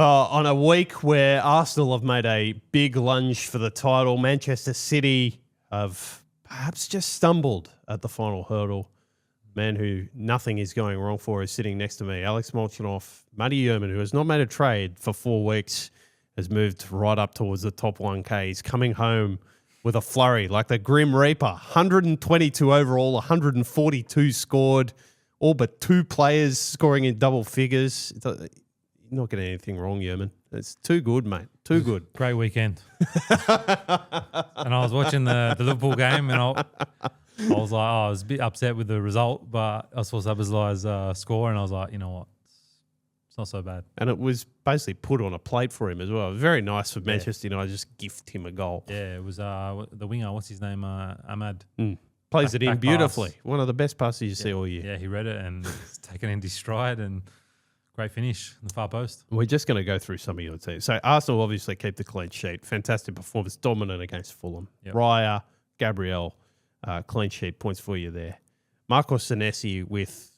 On a week where Arsenal have made a big lunge for the title, Manchester City have perhaps just stumbled at the final hurdle. Man who nothing is going wrong for is sitting next to me. Alex Molchanoff, Matt Jurman, who has not made a trade for 4 weeks, has moved right up towards the top 1K. He's coming home with a flurry like the Grim Reaper. 122 overall, 142 scored, all but 2 players scoring in double figures. You're not getting anything wrong, Jurman. It's too good, mate. Too good. Great weekend. And I was watching the Liverpool game, and I was like, I was a bit upset with the result, but I saw Szoboszlai's score, and I was like, you know what? It's not so bad. And it was basically put on a plate for him as well. Very nice for Manchester United, just gift him a goal. Yeah, it was the winger, what's his name? Ahmad. Plays it in beautifully. Pass. One of the best passes you see all year. Yeah, he read it and it's taken in his stride, and great finish in the far post. We're just going to go through some of your teams. So Arsenal obviously keep the clean sheet. Fantastic performance, dominant against Fulham. Yep. Raya, Gabriel, clean sheet points for you there. Marco Senesi with,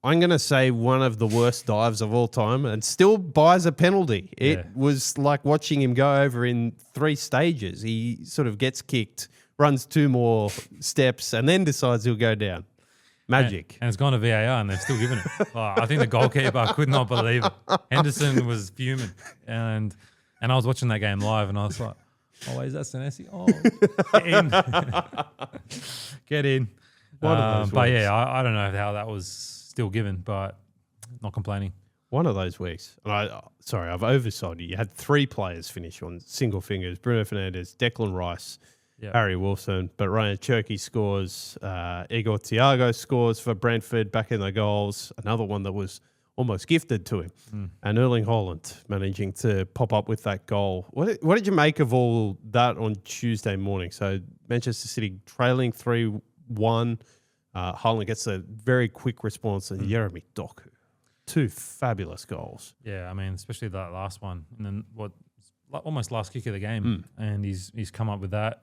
I'm going to say, one of the worst dives of all time, and still buys a penalty. It was like watching him go over in 3 stages. He sort of gets kicked, runs 2 more steps, and then decides he'll go down. Magic. And it's gone to VAR, and they've still given it. I think the goalkeeper could not believe it. Henderson was fuming. And I was watching that game live, and I was like, oh, is that Senesi? Oh, get in. Get in. But yeah, I don't know how that was still given, but not complaining. One of those weeks. And I've oversold you. You had 3 players finish on single fingers. Bruno Fernandes, Declan Rice, Harry Wilson. But Rayan Cherki scores. Igor Thiago scores for Brentford back in the goals. Another one that was almost gifted to him. And Erling Haaland managing to pop up with that goal. What did you make of all that on Tuesday morning? So Manchester City trailing 3-1. Haaland gets a very quick response, and Jérémy Doku. 2 fabulous goals. Yeah, I mean, especially that last one. And then almost last kick of the game. And he's come up with that.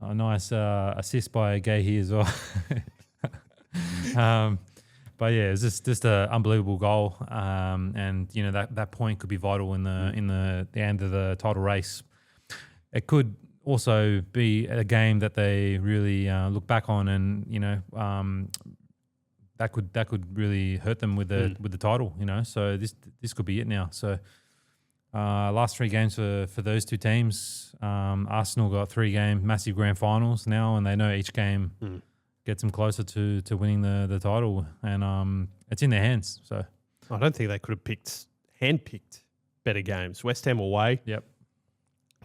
A nice assist by Guéhi as well. But yeah, it's just an unbelievable goal. And you know, that point could be vital in the end of the title race. It could also be a game that they really look back on, and you know, that could really hurt them with the title. You know, so this could be it now. So last 3 games for those 2 teams. Arsenal got 3 game massive grand finals now, and they know each game gets them closer to winning the title, and it's in their hands. So I don't think they could have handpicked better games. West Ham away. Yep.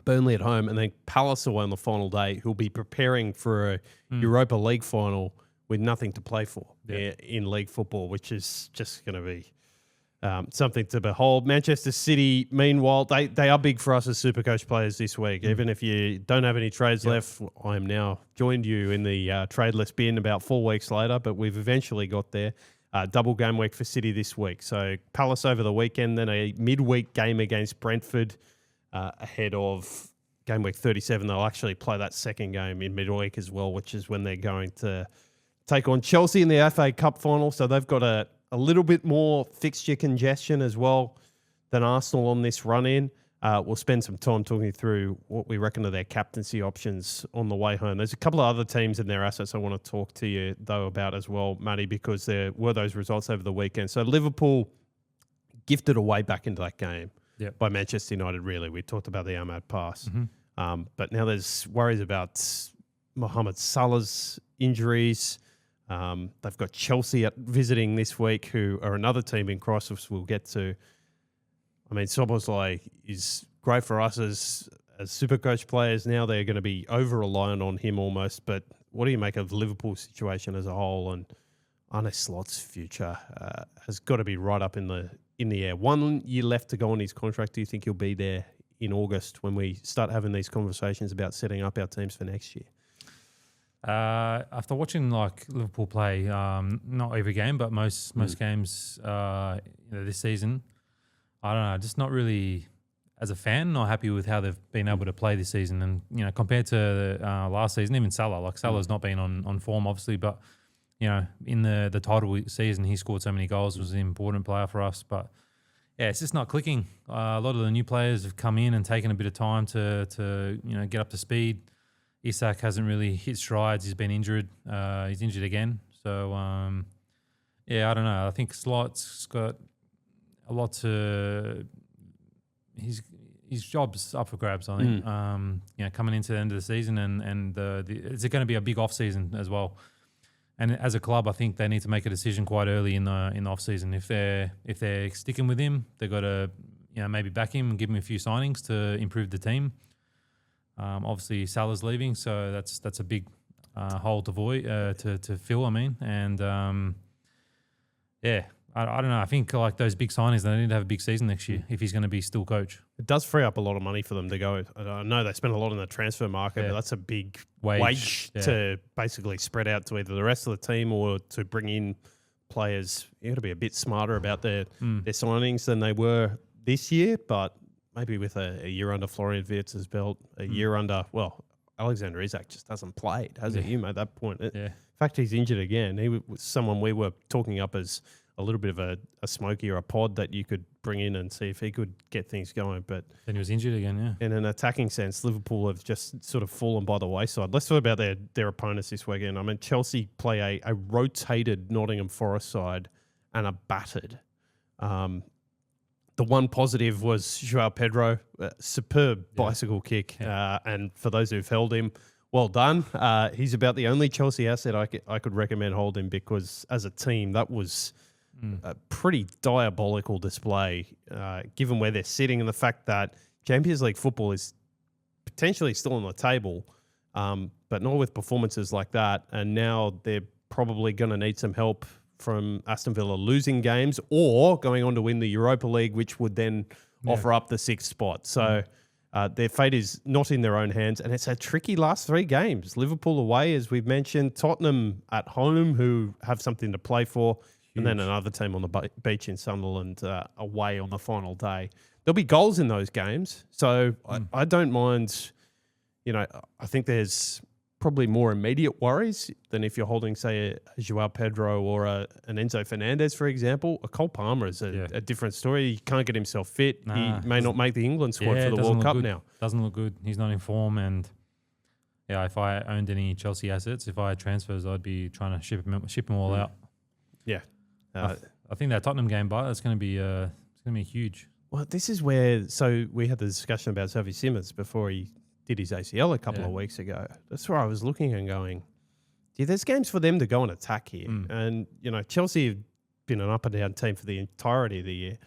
Burnley at home, and then Palace away on the final day, who'll be preparing for a Europa League final with nothing to play for in league football, which is just going to be something to behold. Manchester City, meanwhile, they are big for us as Supercoach players this week. Even if you don't have any trades left, I am now joined you in the tradeless bin about 4 weeks later, but we've eventually got there. Double game week for City this week. So Palace over the weekend, then a midweek game against Brentford. Ahead of game week 37. They'll actually play that second game in midweek as well, which is when they're going to take on Chelsea in the FA Cup final. So they've got a little bit more fixture congestion as well than Arsenal on this run-in. We'll spend some time talking through what we reckon are their captaincy options on the way home. There's a couple of other teams in their assets I want to talk to you, though, about as well, Matty, because there were those results over the weekend. So Liverpool gifted away back into that game. By Manchester United, really. We talked about the Ahmad pass. But now there's worries about Mohamed Salah's injuries. They've got Chelsea visiting this week, who are another team in crisis we'll get to. I mean, Szoboszlai is great for us as Supercoach players. Now they're going to be over-reliant on him almost. But what do you make of Liverpool's situation as a whole? And Arne Slot's future has got to be right up in the air. 1 year left to go on his contract. Do you think he'll be there in August when we start having these conversations about setting up our teams for next year? After watching like Liverpool play, not every game, but most games this season, I don't know, just not really, as a fan, not happy with how they've been able to play this season. And, you know, compared to last season, even Salah's not been on form, obviously, but you know, in the title season, he scored so many goals, was an important player for us. But it's just not clicking. A lot of the new players have come in and taken a bit of time to get up to speed. Isak hasn't really hit strides. He's been injured. He's injured again. So, I don't know. I think Slot's got a lot to... His job's up for grabs, I think. Coming into the end of the season and it's going to be a big off-season as well. And as a club, I think they need to make a decision quite early in the off-season. If they're sticking with him, they've got to maybe back him and give him a few signings to improve the team. Obviously, Salah's leaving, so that's a big hole to fill. I mean, and I don't know. I think like those big signings, they need to have a big season next year if he's going to be still coach. It does free up a lot of money for them to go. I know they spend a lot in the transfer market, but that's a big wage to basically spread out to either the rest of the team or to bring in players. You got to be a bit smarter about their signings than they were this year, but maybe with a year under Florian Wirtz's belt, a year under, Alexander Isak just hasn't played, has he? You made that point. In fact, he's injured again. He was someone we were talking up as a little bit of a smoky or a pod that you could bring in and see if he could get things going. But then he was injured again, In an attacking sense, Liverpool have just sort of fallen by the wayside. Let's talk about their opponents this weekend. I mean, Chelsea play a rotated Nottingham Forest side and a battered. The one positive was Joao Pedro, superb bicycle kick. And for those who've held him, well done. He's about the only Chelsea asset I could recommend holding because as a team, that was a pretty diabolical display, given where they're sitting and the fact that Champions League football is potentially still on the table, but not with performances like that. And now they're probably going to need some help from Aston Villa losing games or going on to win the Europa League, which would then offer up the sixth spot. So their fate is not in their own hands, and it's a tricky last three games. Liverpool away, as we've mentioned, Tottenham at home, who have something to play for, and then another team on the beach in Sunderland away on the final day. There'll be goals in those games, so I don't mind. I think there's probably more immediate worries than if you're holding, say, a Joao Pedro or an Enzo Fernandez, for example. A Cole Palmer is a different story. He can't get himself fit. He may not make the England squad for the World Cup now. Doesn't look good. He's not in form. And, if I owned any Chelsea assets, if I had transfers, I'd be trying to ship them all out. Yeah. I think that Tottenham game, it's going to be huge. Well, this is where, so we had the discussion about Xavi Simons before he did his ACL a couple of weeks ago. That's where I was looking and going, there's games for them to go and attack here. And, Chelsea have been an up and down team for the entirety of the year,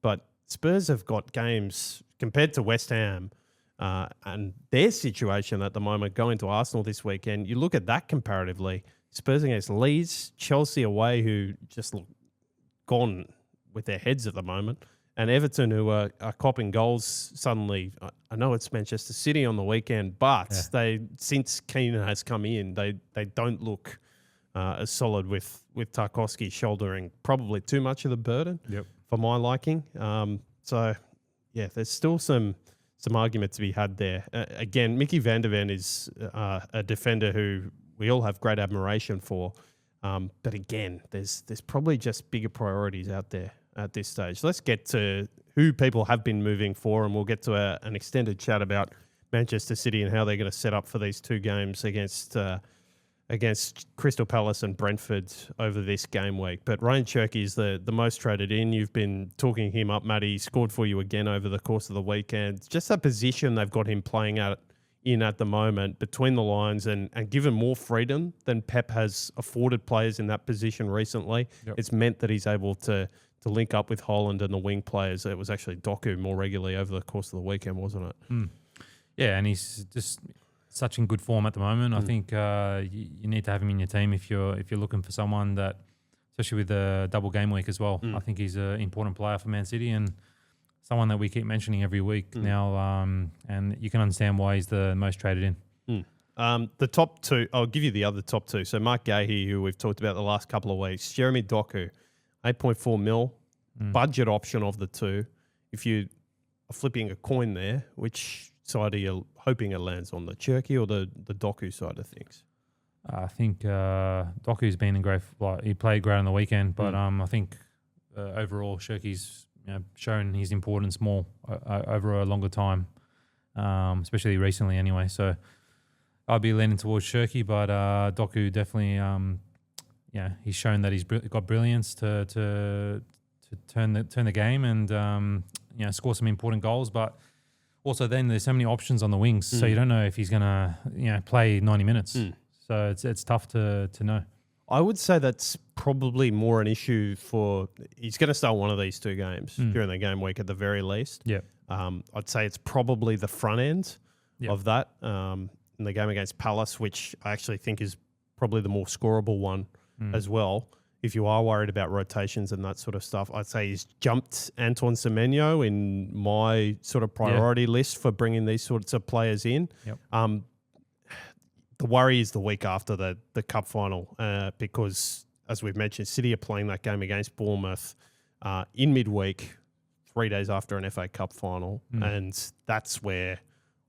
but Spurs have got games compared to West Ham and their situation at the moment going to Arsenal this weekend. You look at that comparatively, Spurs against Leeds, Chelsea away, who just look gone with their heads at the moment, and Everton, who are copping goals suddenly. I know it's Manchester City on the weekend, but since Keane has come in, they don't look as solid with Tarkowski shouldering probably too much of the burden for my liking. There's still some argument to be had there. Again, Mickey van der Ven is a defender who we all have great admiration for. But again, there's probably just bigger priorities out there at this stage. Let's get to who people have been moving for, and we'll get to an extended chat about Manchester City and how they're going to set up for these two games against Crystal Palace and Brentford over this game week. But Rayan Cherki is the most traded in. You've been talking him up, Matty. He scored for you again over the course of the weekend. Just that position they've got him playing at the moment between the lines and given more freedom than Pep has afforded players in that position recently. It's meant that he's able to link up with Holland and the wing players. It was actually Doku more regularly over the course of the weekend, wasn't it? Yeah, and he's just such in good form at the moment. I think you need to have him in your team if you're looking for someone that, especially with the double game week as well. I think he's an important player for Man City and someone that we keep mentioning every week now, and you can understand why he's the most traded in. The top two, I'll give you the other top two. So Marc Guéhi, who we've talked about the last couple of weeks, Jérémy Doku, 8.4 mil, budget option of the two. If you are flipping a coin there, which side are you hoping it lands on, the Cherki or the Doku side of things? I think Doku's been in great. He played great on the weekend, but I think overall Cherki's shown his importance more over a longer time, especially recently anyway. So I'd be leaning towards Cherki, but Doku definitely, he's shown that he's got brilliance to turn the game and score some important goals. But also then there's so many options on the wings, so you don't know if he's gonna play 90 minutes. So it's tough to know. I would say that's probably more an issue for he's going to start one of these two games during the game week at the very least. Yeah. I'd say it's probably the front end of that in the game against Palace, which I actually think is probably the more scoreable one as well. If you are worried about rotations and that sort of stuff, I'd say he's jumped Antoine Semenyo in my sort of priority list for bringing these sorts of players in. Yep. The worry is the week after the cup final because, as we've mentioned, City are playing that game against Bournemouth in midweek, 3 days after an FA Cup final. And that's where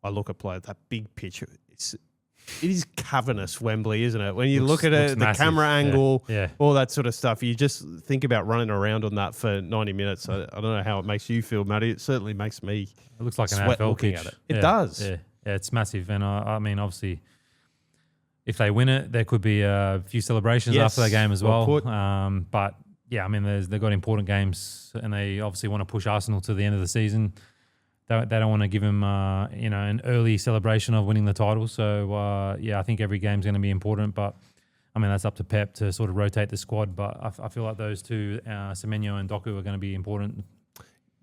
I look at that big pitch. It is cavernous, Wembley, isn't it? When you look at it, the massive. camera angle, Yeah. all that sort of stuff, you just think about running around on that for 90 minutes. I don't know how it makes you feel, Matty. It certainly makes me It looks like an sweat AFL looking pitch. at it. It does. Yeah, it's massive. And I mean, obviously, if they win it, there could be a few celebrations after the game as well. But yeah, I mean, they've got important games, and they obviously want to push Arsenal to the end of the season. They don't want to give them, an early celebration of winning the title. So I think every game's going to be important. But I mean, that's up to Pep to sort of rotate the squad. But I feel like those two, Semenyo and Doku, are going to be important.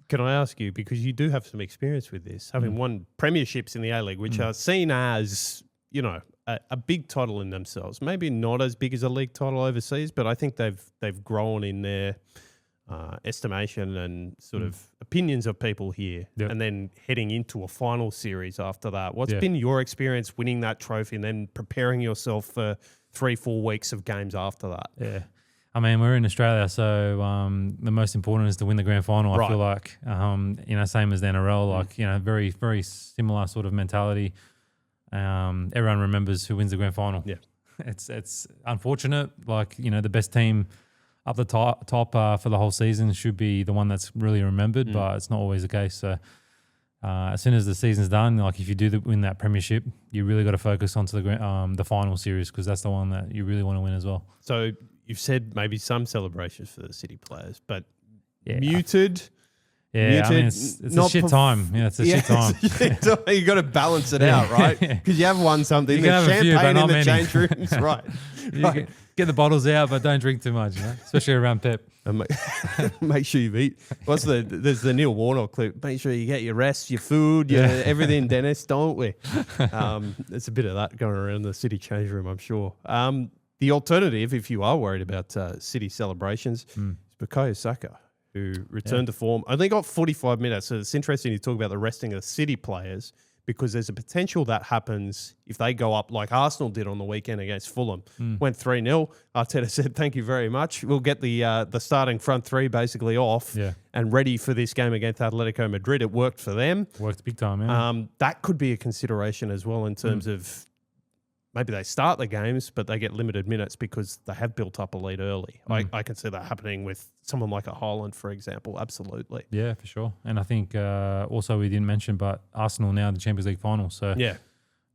Can I ask you, because you do have some experience with this, having won premierships in the A-League, which are seen as, a big title in themselves. Maybe not as big as a league title overseas, but I think they've grown in their estimation and sort of opinions of people here. Yep. And then heading into a final series after that. What's been your experience winning that trophy and then preparing yourself for 3-4 weeks of games after that? Yeah. I mean, we're in Australia, so the most important is to win the grand final. Right. I feel like, same as the NRL, very, very similar sort of mentality. Everyone remembers who wins the grand final. Yeah, it's unfortunate. The best team up the top for the whole season should be the one that's really remembered, but it's not always the case. So as soon as the season's done, if you do win that premiership, you really got to focus onto the final series, because that's the one that you really want to win as well. So you've said maybe some celebrations for the City players, but muted. Yeah, muted, I mean, it's a shit time. Yeah, it's a shit time. You got to balance it out, right? Because you have won something. You There's can have a few, champagne but in the not change rooms, right? You get the bottles out, but don't drink too much, especially around Pep. And make sure you eat. There's the Neil Warnock clip. Make sure you get your rest, your food, everything, Dennis, don't we? There's a bit of that going around the City change room, I'm sure. The alternative, if you are worried about City celebrations, is Bukayo Saka, who returned to form. Only got 45 minutes. So it's interesting you talk about the resting of the City players, because there's a potential that happens if they go up like Arsenal did on the weekend against Fulham. Went 3-0. Arteta said, thank you very much. We'll get the starting front three basically off and ready for this game against Atletico Madrid. It worked for them. Worked big time, yeah. That could be a consideration as well in terms of maybe they start the games, but they get limited minutes because they have built up a lead early. I can see that happening with someone like a Haaland, for example. Absolutely. Yeah, for sure. And I think also we didn't mention, but Arsenal now in the Champions League final. So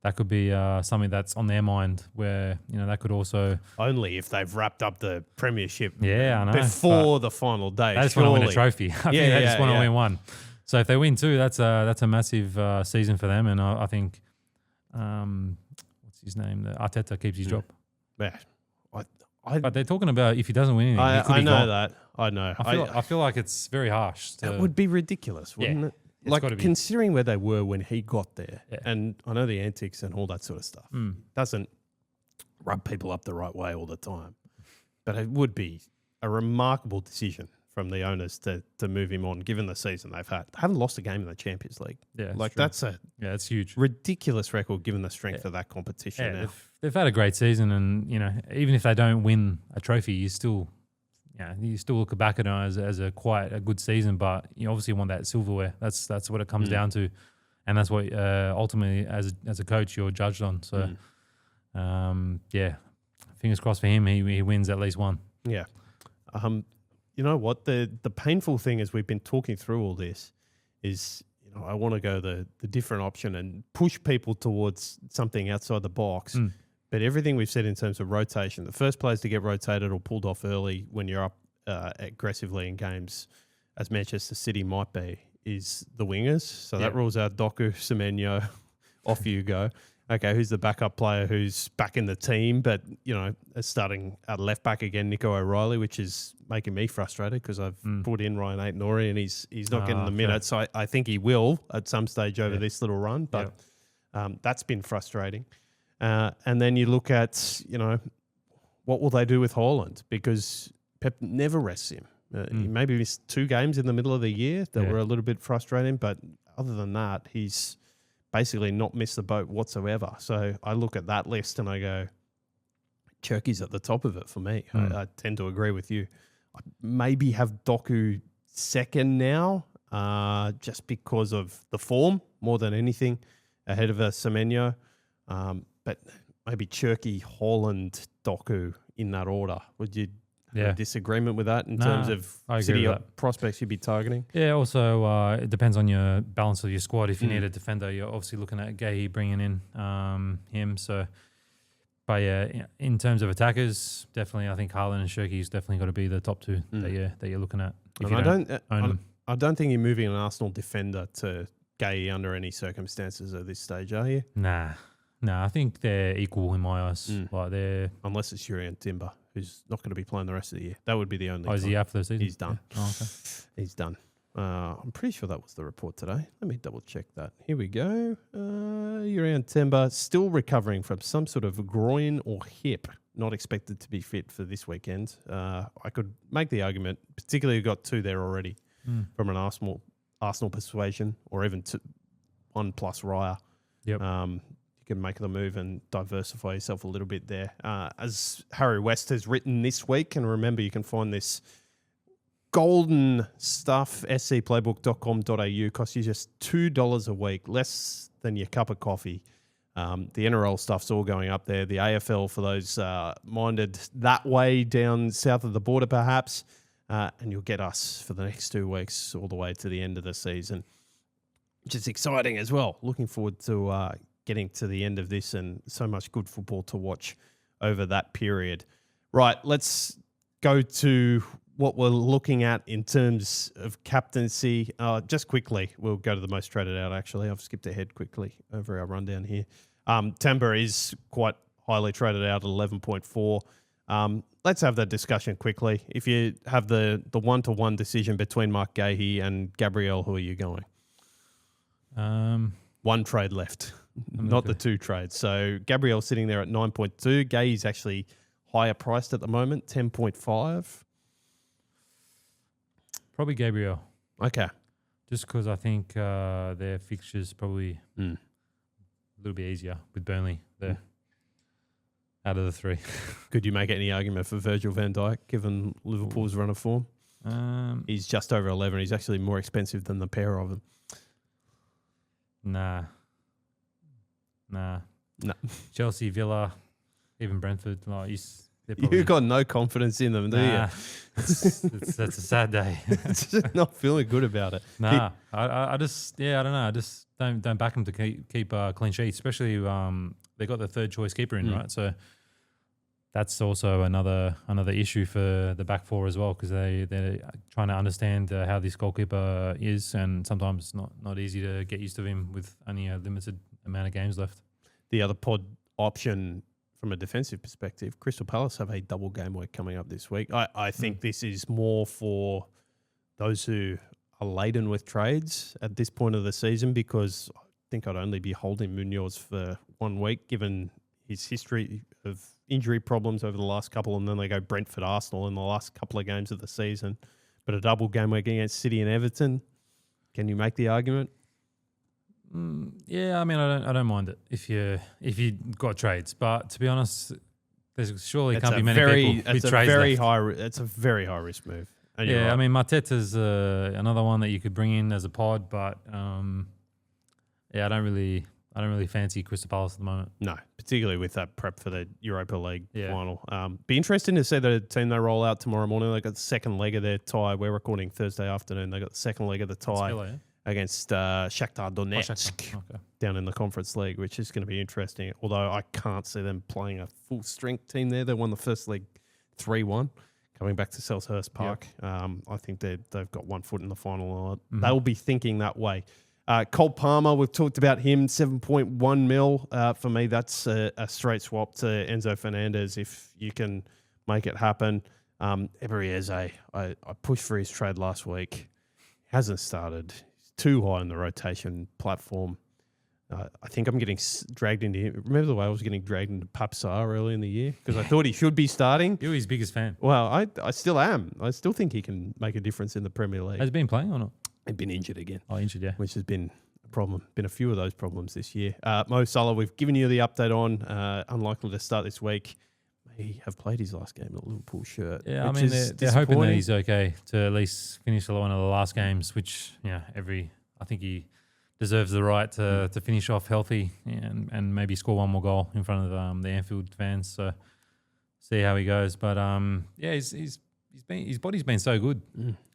that could be something that's on their mind, where, that could also... Only if they've wrapped up the premiership I know, before the final day. They just want to win a trophy. I think they just want to win one. So if they win two, that's a massive season for them. And I think... his name, Arteta keeps his job. Yeah, but they're talking about if he doesn't win anything, he could I be know gone. that. I know. I feel like it's very harsh. It would be ridiculous, wouldn't it? Like, considering where they were when he got there, and I know the antics and all that sort of stuff doesn't rub people up the right way all the time, but it would be a remarkable decision from the owners to move him on, given the season they've had. They haven't lost a game in the Champions League. Yeah, that's it's huge, ridiculous record given the strength of that competition. Now they've had a great season, and even if they don't win a trophy, you still look back at it as a quite a good season. But you obviously want that silverware. That's what it comes down to, and that's what ultimately as a coach you're judged on. So fingers crossed for him. He wins at least one. Yeah. you know what? The painful thing as we've been talking through all this is, I want to go the different option and push people towards something outside the box. But everything we've said in terms of rotation, the first players to get rotated or pulled off early when you're up aggressively in games, as Manchester City might be, is the wingers. So that rules out Doku, Semenyo, off you go. Okay, who's the backup player who's back in the team, but, starting at left back again, Nico O'Reilly, which is making me frustrated because I've put in Ryan Aït-Nouri and he's not getting the minutes. So I think he will at some stage over this little run, but that's been frustrating. And then you look at, what will they do with Haaland? Because Pep never rests him. He maybe missed 2 games in the middle of the year that were a little bit frustrating, but other than that, he's basically not missed the boat whatsoever. So I look at that list and I go, Cherki's at the top of it for me. I tend to agree with you. I maybe have Doku second now, just because of the form more than anything, ahead of a Semenyo. But maybe Cherki, Haaland, Doku in that order. Would you have a disagreement with that in terms of City prospects you'd be targeting? Yeah, also it depends on your balance of your squad. If you need a defender, you're obviously looking at Guéhi bringing in him. So, but yeah, in terms of attackers, definitely I think Haaland and Cherki's definitely got to be the top 2 that you're looking at. I don't think you're moving an Arsenal defender to Guéhi under any circumstances at this stage, are you? Nah, I think they're equal in my eyes. Like they're unless it's Yurian Timber, who's not going to be playing the rest of the year. That would be the only. Oh, is he out for the season? He's done. Yeah. Oh, okay. He's done. I'm pretty sure that was the report today. Let me double check that. Here we go. Yurian Timber still recovering from some sort of groin or hip. Not expected to be fit for this weekend. I could make the argument, particularly you've got 2 there already from an Arsenal persuasion, or even 1 plus Raya. Yep. You can make the move and diversify yourself a little bit there. As Harry West has written this week, and remember you can find this golden stuff, scplaybook.com.au, costs you just $2 a week, less than your cup of coffee. The NRL stuff's all going up there. The AFL for those minded that way down south of the border perhaps, and you'll get us for the next 2 weeks all the way to the end of the season, which is exciting as well. Looking forward to getting to the end of this, and so much good football to watch over that period. Right, let's go to what we're looking at in terms of captaincy. Just quickly, we'll go to the most traded out, actually. I've skipped ahead quickly over our rundown here. Tamba is quite highly traded out at 11.4. Let's have that discussion quickly. If you have the 1-to-1 decision between Marc Guéhi and Gabriel, who are you going? 1 trade left. Not the 2 trades. So Gabriel's sitting there at 9.2. Guéhi's actually higher priced at the moment, 10.5. Probably Gabriel. Okay. Just because I think their fixtures probably a little bit easier with Burnley there out of the 3. Could you make any argument for Virgil van Dijk given Liverpool's run of form? He's just over 11. He's actually more expensive than the pair of them. Nah. Chelsea, Villa, even Brentford. Like you've got no confidence in them, do you? That's a sad day. Just not feeling good about it. Nah, I don't know. I just don't back them to keep clean sheets, especially they got the 3rd choice keeper in, right? So that's also another issue for the back 4 as well, because they're trying to understand how this goalkeeper is, and sometimes it's not easy to get used to him with only a limited amount of games left. The other pod option from a defensive perspective, Crystal Palace have a double game week coming up this week. I think this is more for those who are laden with trades at this point of the season, because I think I'd only be holding Muñoz for 1 week given his history of injury problems over the last couple, and then they go Brentford, Arsenal in the last couple of games of the season. But a double game week against City and Everton, can you make the argument? Yeah, I mean, I don't mind it if you got trades, but to be honest, there's surely can't be many people with trades left. It's a very high risk move. And yeah, right. I mean, Mateta's another one that you could bring in as a pod, but yeah, I don't I don't really fancy Crystal Palace at the moment. No, particularly with that prep for the Europa League Yeah. final. Be interesting to see the team they roll out tomorrow morning. They got the second leg of their tie. We're recording Thursday afternoon. They got the second leg of the tie against Shakhtar Donetsk down in the Conference League, which is going to be interesting. Although I can't see them playing a full strength team there. They won the first leg 3-1. Coming back to Selhurst Park, I think they've got 1 foot in the final. They'll be thinking that way. Cole Palmer, we've talked about him, 7.1 mil. For me, that's a straight swap to Enzo Fernandez if you can make it happen. Ebereeze, I pushed for his trade last week. Hasn't started. He's too high on the rotation platform. I think I'm getting dragged into him. Remember the way I was getting dragged into Papsar early in the year? Because I thought he should be starting. You're his biggest fan. Well, I still am. I still think he can make a difference in the Premier League. Has he been playing or not? He's been injured again. Oh, injured, yeah. Which has been a problem. Been a few of those problems this year. Mo Salah, we've given you the update on. Unlikely to start this week. May have played his last game in a Liverpool shirt. Yeah, I mean, they're hoping that he's okay to at least finish one of the last games, which, I think he deserves the right to finish off healthy and maybe score one more goal in front of the Anfield fans. So see how he goes. But his body's been so good.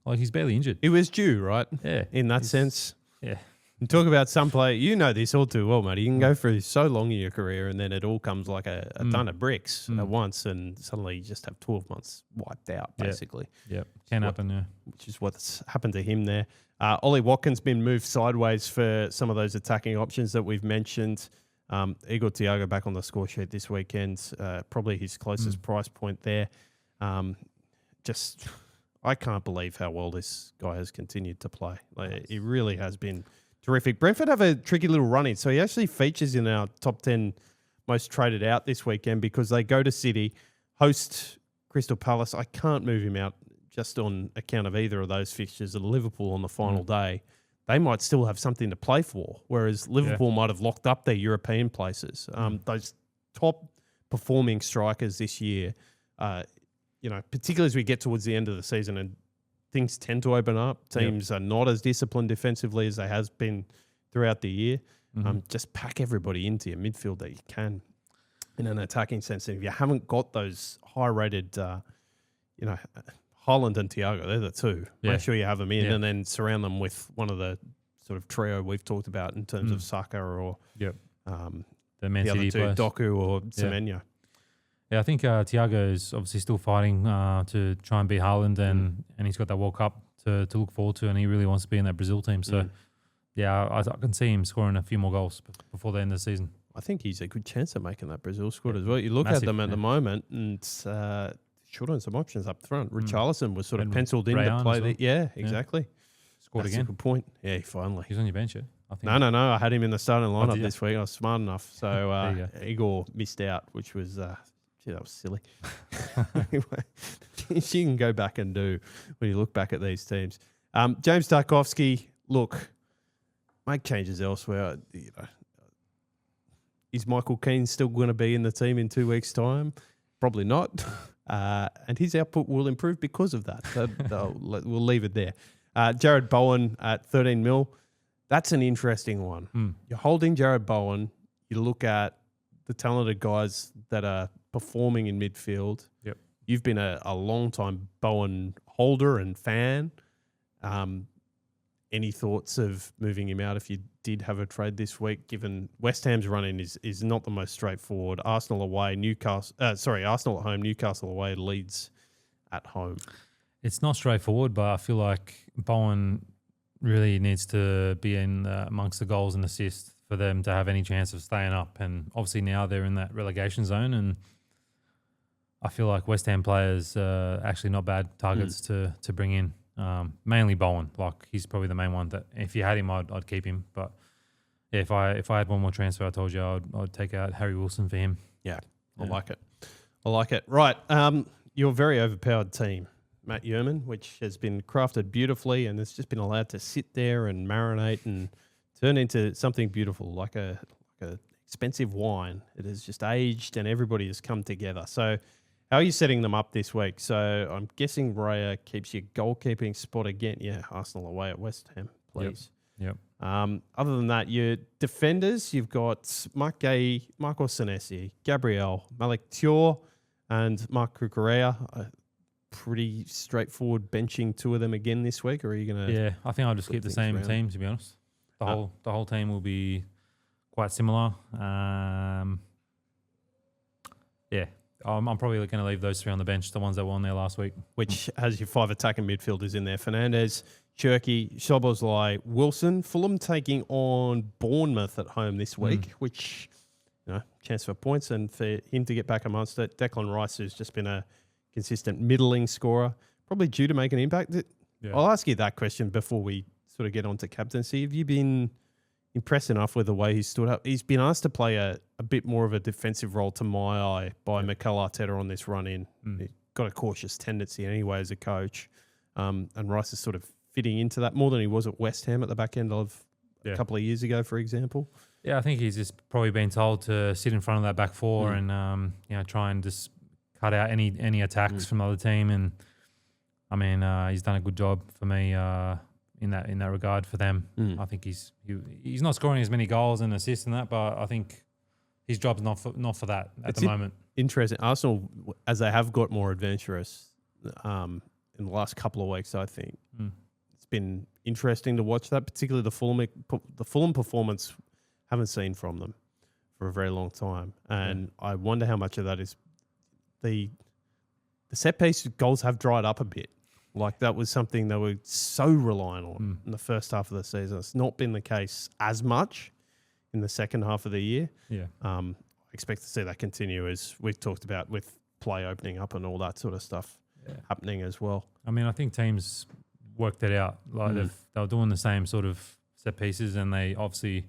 Like he's barely injured. It was due, right? Yeah. In that sense. Yeah. And talk about some player, you know this all too well, mate. You can go through so long in your career and then it all comes like a ton of bricks at once and suddenly you just have 12 months wiped out, basically. Yep. Can happen, yeah. Which is what's happened to him there. Ollie Watkins been moved sideways for some of those attacking options that we've mentioned. Igor Thiago back on the score sheet this weekend. Probably his closest price point there. I can't believe how well this guy has continued to play. He really has been terrific. Brentford have a tricky little run in. So he actually features in our top 10 most traded out this weekend because they go to City, host Crystal Palace. I can't move him out just on account of either of those fixtures. At Liverpool on the final day, they might still have something to play for, whereas Liverpool might have locked up their European places. Those top performing strikers this year, particularly as we get towards the end of the season and things tend to open up. Teams are not as disciplined defensively as they has been throughout the year. Just pack everybody into your midfield that you can in an attacking sense. And if you haven't got those high-rated, Haaland and Thiago, they're the two. Make sure you have them in and then surround them with one of the sort of trio we've talked about in terms of Saka or the Man City other two, Doku or Semenyo. Yeah, I think Thiago is obviously still fighting to try and beat Haaland, and he's got that World Cup to look forward to, and he really wants to be in that Brazil team. So, I can see him scoring a few more goals before the end of the season. I think he's a good chance of making that Brazil squad as well. You look at them at the moment, and short on some options up front. Richarlison was sort of penciled in to play. Well. Yeah, exactly. Scored That's again. A good point. Yeah, finally. He's on your bench, yeah? I think No. I had him in the starting lineup this week. I was smart enough. So Igor missed out, which was... that was silly. Anyway, you can go back and do when you look back at these teams. James Tarkowski, look, make changes elsewhere. Is Michael Keane still going to be in the team in 2 weeks' time? Probably not. And his output will improve because of that. We'll leave it there. Jared Bowen at 13 mil. That's an interesting one. You're holding Jared Bowen. You look at the talented guys that are performing in midfield. Yep. You've been a long-time Bowen holder and fan. Any thoughts of moving him out if you did have a trade this week, given West Ham's run-in is not the most straightforward. Arsenal away, Arsenal at home, Newcastle away, Leeds at home. It's not straightforward, but I feel like Bowen really needs to be in amongst the goals and assists for them to have any chance of staying up. And obviously now they're in that relegation zone, and I feel like West Ham players are actually not bad targets to bring in. Mainly Bowen. Like, he's probably the main one that if you had him, I'd keep him. But yeah, if I had one more transfer, I told you I'd take out Harry Wilson for him. Yeah, I like it. Right, your very overpowered team, Matt Jurman, which has been crafted beautifully and it's just been allowed to sit there and marinate and turn into something beautiful, like a expensive wine. It has just aged and everybody has come together. So how are you setting them up this week? So I'm guessing Raya keeps your goalkeeping spot again. Yeah, Arsenal away at West Ham, please. Yep. Other than that, your defenders, you've got Marc Guéhi, Marco Senesi, Gabriel, Malik Thior, and Marc Cucurella. Pretty straightforward benching two of them again this week, or are you going to? Yeah, I think I'll just keep the same team, to be honest. The whole team will be quite similar. Yeah, I'm probably going to leave those three on the bench, the ones that were on there last week. Which has your 5 attacking midfielders in there: Fernandez, Cherki, Szoboszlai, Wilson. Fulham taking on Bournemouth at home this week, which, chance for points and for him to get back amongst it. Declan Rice has just been a consistent middling scorer, probably due to make an impact. Yeah. I'll ask you that question before we sort of get on to captaincy. Have you been impressed enough with the way he's stood up? He's been asked to play a bit more of a defensive role, to my eye, by Mikel Arteta on this run-in. He's got a cautious tendency anyway as a coach. And Rice is sort of fitting into that more than he was at West Ham at the back end of a couple of years ago, for example. Yeah, I think he's just probably been told to sit in front of that back four and try and just cut out any attacks from the other team. And I mean, he's done a good job for me in that regard for them. I think he's not scoring as many goals and assists and that, but I think his job's not for that at the moment. Interesting. Arsenal, as they have got more adventurous in the last couple of weeks, I think it's been interesting to watch that, particularly the Fulham performance. Haven't seen from them for a very long time, and I wonder how much of that is the set piece goals have dried up a bit. Like, that was something they were so reliant on in the first half of the season. It's not been the case as much in the second half of the year. Yeah, I expect to see that continue, as we've talked about, with play opening up and all that sort of stuff happening as well. I mean, I think teams worked it out. Like they were doing the same sort of set pieces, and they obviously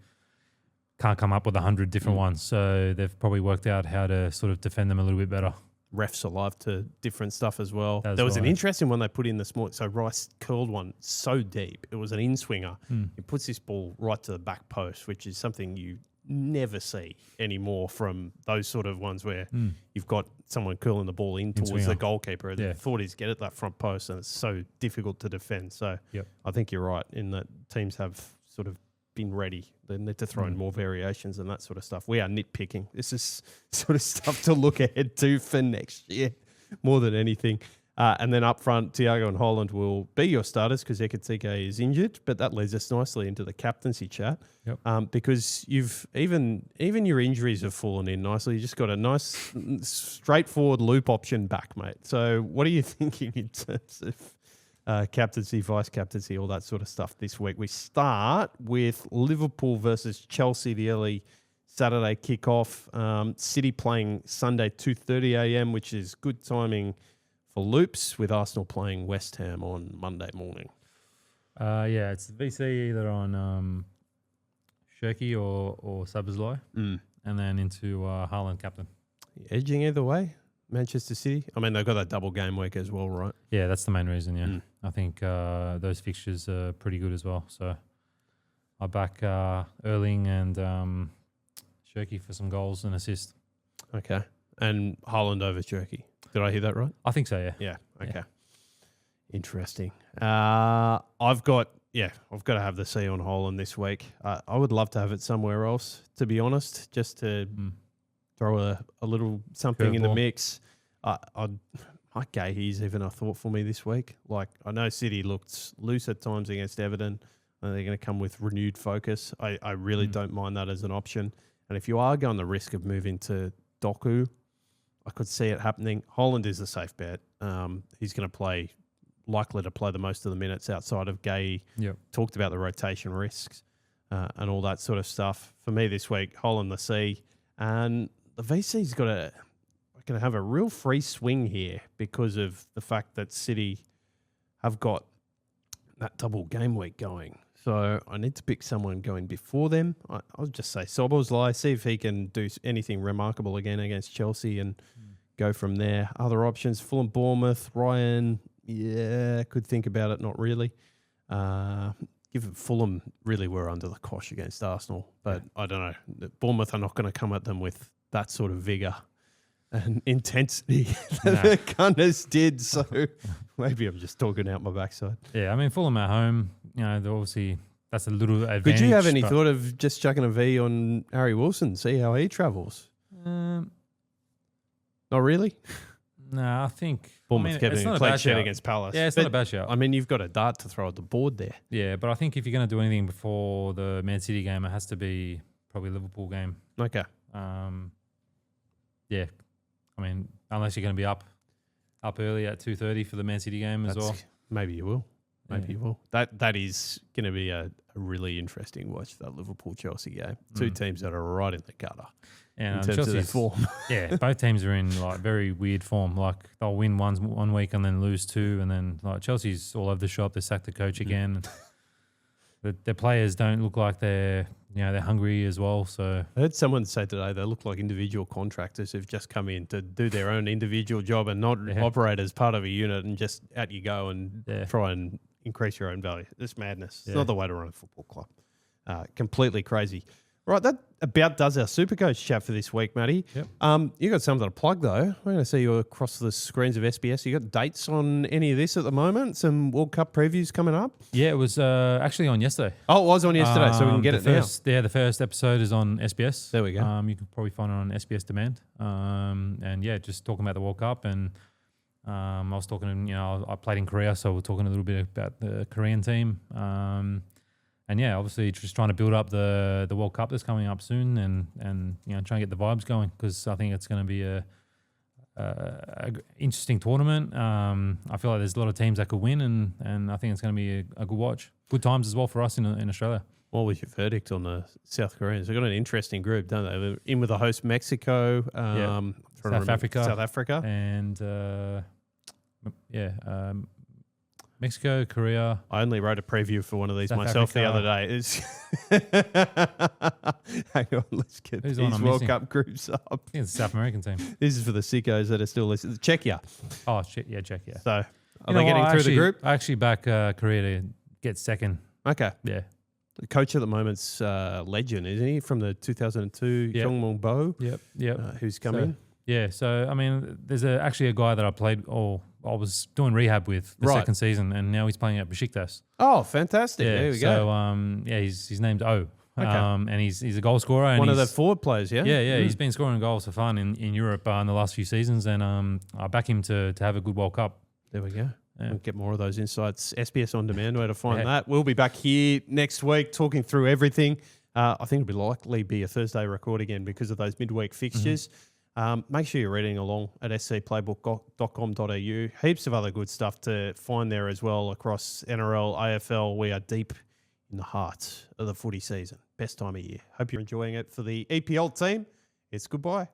can't come up with 100 different ones. So they've probably worked out how to sort of defend them a little bit better. Refs alive to different stuff as well. There was an interesting one they put in this morning. So Rice curled one so deep. It was an in-swinger. He puts this ball right to the back post, which is something you never see anymore from those sort of ones where you've got someone curling the ball in towards the goalkeeper. The thought is get at that front post, and it's so difficult to defend. So I think you're right in that teams have sort of been ready. They need to throw in more variations and that sort of stuff. We are nitpicking. This is sort of stuff to look ahead to for next year more than anything. And then up front, Thiago and Holland will be your starters because Ekitike is injured, but that leads us nicely into the captaincy chat because you've even your injuries have fallen in nicely. You just got a nice straightforward loop option back, mate. So what are you thinking in terms of captaincy, vice captaincy, all that sort of stuff this week? We start with Liverpool versus Chelsea, the early Saturday kickoff. City playing Sunday 2:30 a.m., which is good timing for loops, with Arsenal playing West Ham on Monday morning. It's the VC either on Cherki or Szoboszlai, and then into Haaland captain. Edging either way. Manchester City. I mean, they've got that double game week as well, right? Yeah, that's the main reason, yeah. I think those fixtures are pretty good as well. So I back Erling and Cherki for some goals and assists. Okay. And Haaland over Cherki. Did I hear that right? I think so, yeah. Yeah, okay. Yeah. Interesting. I've got to have the C on Haaland this week. I would love to have it somewhere else, to be honest, just to throw a little something in the mix. Mike Guéhi's even a thought for me this week. Like, I know City looked loose at times against Everton, and they're going to come with renewed focus. I really don't mind that as an option. And if you are going the risk of moving to Doku, I could see it happening. Haaland is a safe bet. He's going to likely to play the most of the minutes outside of Guéhi. Yep. Talked about the rotation risks and all that sort of stuff. For me this week, Haaland the C. And the VC's going to have a real free swing here because of the fact that City have got that double game week going. So I need to pick someone going before them. I'll just say Szoboszlai, see if he can do anything remarkable again against Chelsea and go from there. Other options, Fulham, Bournemouth, Rayan, could think about it, not really. Given Fulham really were under the cosh against Arsenal, but I don't know. Bournemouth are not going to come at them with that sort of vigour and intensity that the Gunners did. So maybe I'm just talking out my backside. Yeah, I mean, Fulham at home, they're obviously that's a little advantage. Could you have any thought of just chucking a V on Harry Wilson, see how he travels? Not really? No, I think Bournemouth kept a clean sheet against Palace. Yeah, it's not a bad shout. I mean, you've got a dart to throw at the board there. Yeah, but I think if you're going to do anything before the Man City game, it has to be probably Liverpool game. Okay. Yeah, I mean, unless you're going to be up early at 2:30 for the Man City game as well. Maybe you will. Maybe you will. That is going to be a really interesting watch, that Liverpool-Chelsea game. Two teams that are right in the gutter and in terms of their form. Yeah, both teams are in like very weird form. Like they'll win one week and then lose two, and then like Chelsea's all over the shop. They sacked the coach again. Their players don't look like they're hungry as well. So I heard someone say today they look like individual contractors who've just come in to do their own individual job and not operate as part of a unit and just out you go and try and increase your own value. It's madness. It's not the way to run a football club. Completely crazy. Right, that about does our Supercoach chat for this week, Matty. Yep. You got something to plug though. We're going to see you across the screens of SBS. You got dates on any of this at the moment? Some World Cup previews coming up? Yeah, it was actually on yesterday. Oh, it was on yesterday, so we can get it now. Yeah, the first episode is on SBS. There we go. You can probably find it on SBS Demand. And yeah, just talking about the World Cup, and I was talking. I played in Korea, so we're talking a little bit about the Korean team. And yeah, obviously just trying to build up the World Cup that's coming up soon, and try and get the vibes going, because I think it's going to be a interesting tournament. I feel like there's a lot of teams that could win, and I think it's going to be a good watch. Good times as well for us in Australia. What was your verdict on the South Koreans? They've got an interesting group, don't they? They're in with the host Mexico, South Africa, and Mexico, Korea. I only wrote a preview for one of these South myself Africa. The other day. Hang on, let's get these World Cup groups up. I think it's the South American team. This is for the sickos that are still listening. Czechia. Oh, Czechia. So, are they getting through the group? I actually back Korea to get second. Okay. Yeah. The coach at the moment's legend, isn't he? From the 2002 Gyeongmong Bo. Yep. Who's coming? Yeah, so I mean, there's actually a guy that I was doing rehab with the second season, and now he's playing at Besiktas. Oh, fantastic! Yeah, there we go. So his name's O, and he's a goal scorer. And one of the forward players, yeah. Yeah. He's been scoring goals for fun in Europe in the last few seasons, and I back him to have a good World Cup. There we go. Yeah. We'll get more of those insights. SBS On Demand, where to find that. We'll be back here next week talking through everything. I think it'll likely be a Thursday record again because of those midweek fixtures. Make sure you're reading along at scplaybook.com.au. Heaps of other good stuff to find there as well across NRL, AFL. We are deep in the heart of the footy season. Best time of year. Hope you're enjoying it. For the EPL team, it's goodbye.